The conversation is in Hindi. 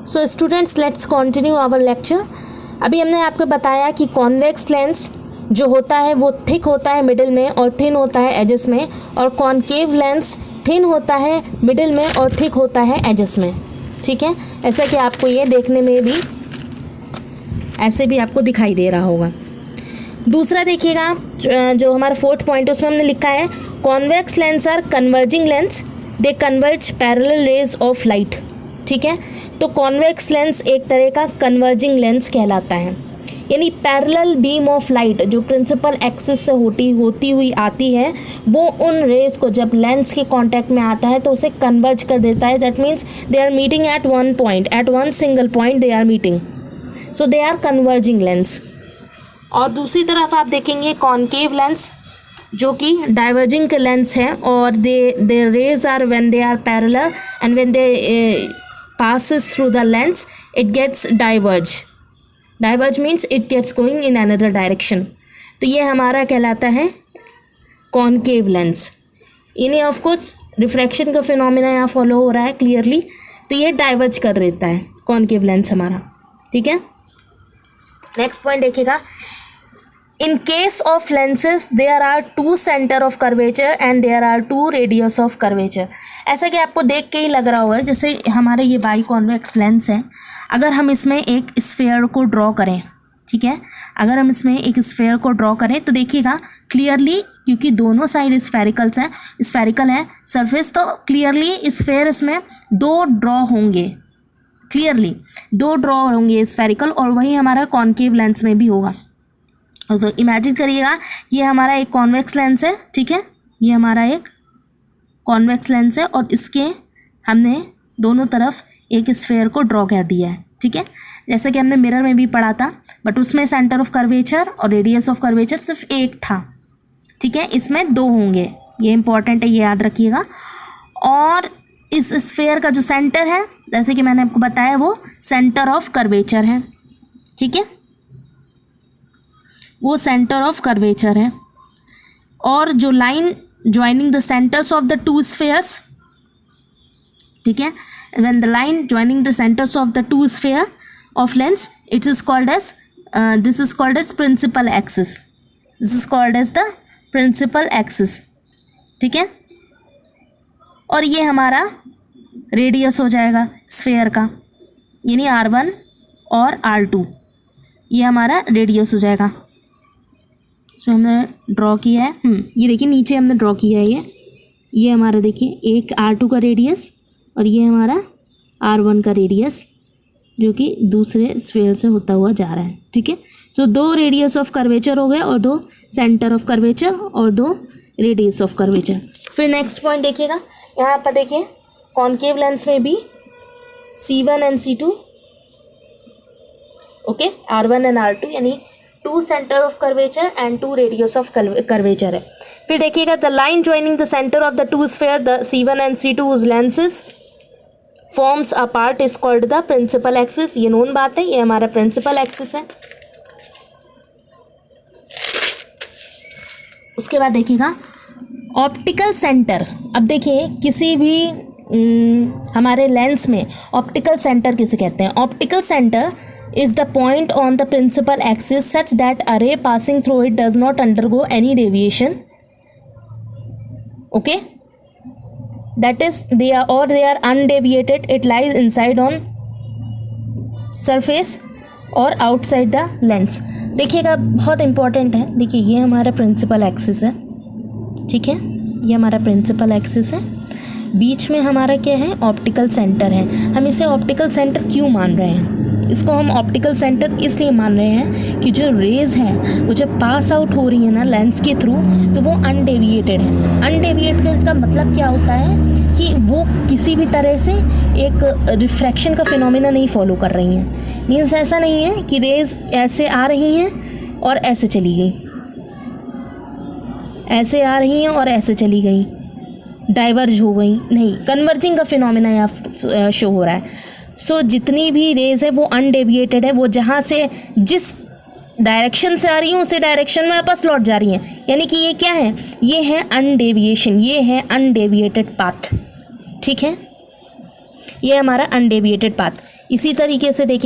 So students, let's continue our lecture. अभी हमने आपको बताया कि कॉन्वेक्स लेंस जो होता है वो थिक होता है मिडिल में और थिन होता है एजेस में, और कॉनकेव लेंस थिन होता है मिडिल में और थिक होता है एजेस में। ठीक है, ऐसा कि आपको ये देखने में भी ऐसे भी आपको दिखाई दे रहा होगा। दूसरा देखिएगा, जो हमारा फोर्थ पॉइंट है उसमें हमने लिखा है convex lens are converging lens, they converge parallel rays of light. ठीक है, तो कॉन्वेक्स लेंस एक तरह का कन्वर्जिंग लेंस कहलाता है, यानी पैरेलल बीम ऑफ लाइट जो प्रिंसिपल एक्सिस से होती हुई आती है वो उन रेज को जब लेंस के कांटेक्ट में आता है तो उसे कन्वर्ज कर देता है। That means they are meeting at one point, at one single point they are meeting, so they are converging lens. और दूसरी तरफ आप देखेंगे कॉनकेव लेंस जो कि डाइवर्जिंग लेंस है, और the rays are when they are parallel and when they passes through the lens it gets diverge means it gets going in another direction। तो ये हमारा कहलाता है कॉनकेव लेंस। इन्हें ऑफ कोर्स रिफ्रैक्शन का फिनोमिना यहाँ फॉलो हो रहा है क्लियरली, तो ये डाइवर्ज कर देता है कॉनकेव लेंस हमारा। ठीक है, नेक्स्ट पॉइंट देखिएगा, in case of lenses there are two centre of curvature and there are two radius of curvature. ऐसा कि आपको देख के ही लग रहा होगा जैसे हमारे ये बाई कॉन्वेक्स लेंस है, अगर हम इसमें एक स्फेयर को ड्रॉ करें, ठीक है, अगर हम इसमें एक स्फेयर को ड्रॉ करें तो देखिएगा क्लियरली, क्योंकि दोनों साइड स्फेरिकल है सरफेस, तो क्लियरली स्फेयर इसमें दो ड्रॉ होंगे, क्लियरली दो ड्रॉ होंगे स्फेरिकल, और वही हमारा कॉनकेव लेंस में भी होगा। तो इमेजिन करिएगा ये हमारा एक कॉन्वेक्स लेंस है, ठीक है, ये हमारा एक कॉन्वेक्स लेंस है और इसके हमने दोनों तरफ एक स्फेयर को ड्रॉ कर दिया है। ठीक है, जैसे कि हमने मिरर में भी पढ़ा था, बट उसमें सेंटर ऑफ कर्वेचर और रेडियस ऑफ कर्वेचर सिर्फ एक था। ठीक है, इसमें दो होंगे, ये इंपॉर्टेंट है, ये याद रखिएगा। और इस स्फेयर का जो सेंटर है, जैसे कि मैंने आपको बताया, वो सेंटर ऑफ कर्वेचर है। ठीक है, वो सेंटर ऑफ कर्वेचर है। और जो line joining the centres of the two spheres, ठीक है, when the line joining the centres of the two sphere of lens, it is called as this is called as principal axis, this is called as the principal axis. ठीक है, और ये हमारा रेडियस हो जाएगा स्फेयर का, यानी R1 और R2, ये हमारा रेडियस हो जाएगा। इसमें हमने ड्रॉ किया है, ये देखिए नीचे हमने ड्रॉ किया है, ये हमारा देखिए एक R2 का रेडियस और ये हमारा R1 का रेडियस, जो कि दूसरे स्फेयर से होता हुआ जा रहा है। ठीक है, तो दो रेडियस ऑफ कर्वेचर हो गए, और दो सेंटर ऑफ कर्वेचर, और दो रेडियस ऑफ कर्वेचर। फिर नेक्स्ट पॉइंट देखिएगा, यहाँ पर देखिए कॉनकेव लेंस में भी C1 and C2, okay, R1 and R2, यानी two centre of curvature and two radius of curvature है। फिर देखिएगा the line joining the centre of the two sphere the C1 and C2 whose lenses forms a part is called the principal axis। ये नोन बात है, ये हमारा प्रिंसिपल एक्सिस है। उसके बाद देखिएगा ऑप्टिकल सेंटर। अब देखिए किसी भी हमारे लेंस में ऑप्टिकल सेंटर किसे कहते हैं? Optical centre is the point on the principal axis such that a ray passing through it does not undergo any deviation, okay, that is they are undeviated, it lies inside on surface और outside the lens। देखिएगा बहुत इंपॉर्टेंट है, देखिए ये हमारा प्रिंसिपल एक्सिस है, ठीक है, ये हमारा प्रिंसिपल एक्सिस है, बीच में हमारा क्या है? ऑप्टिकल सेंटर है। हम इसे ऑप्टिकल सेंटर क्यों मान रहे हैं? इसको हम ऑप्टिकल सेंटर इसलिए मान रहे हैं कि जो रेज़ हैं वो जब पास आउट हो रही है ना लेंस के थ्रू, तो वो अनडेविएटेड है। अनडेविएटेड का मतलब क्या होता है कि वो किसी भी तरह से एक रिफ्रैक्शन का फिनोमिना नहीं फॉलो कर रही हैं। मीन्स ऐसा नहीं है कि रेज़ ऐसे आ रही हैं और ऐसे चली गई, ऐसे आ रही हैं और ऐसे चली गई, डाइवर्ज हो गई, नहीं, कन्वर्जिंग का फिनोमिना यहाँ शो हो रहा है। सो जितनी भी रेज है वो अनडेविएटेड है, वो जहाँ से जिस डायरेक्शन से आ रही हैं उसी डायरेक्शन में वापस लौट जा रही हैं, यानी कि ये क्या है? ये है अनडेविएशन, ये है अनडेविएटेड पाथ। ठीक है, ये हमारा अनडेविएटेड पाथ। इसी तरीके से देखिए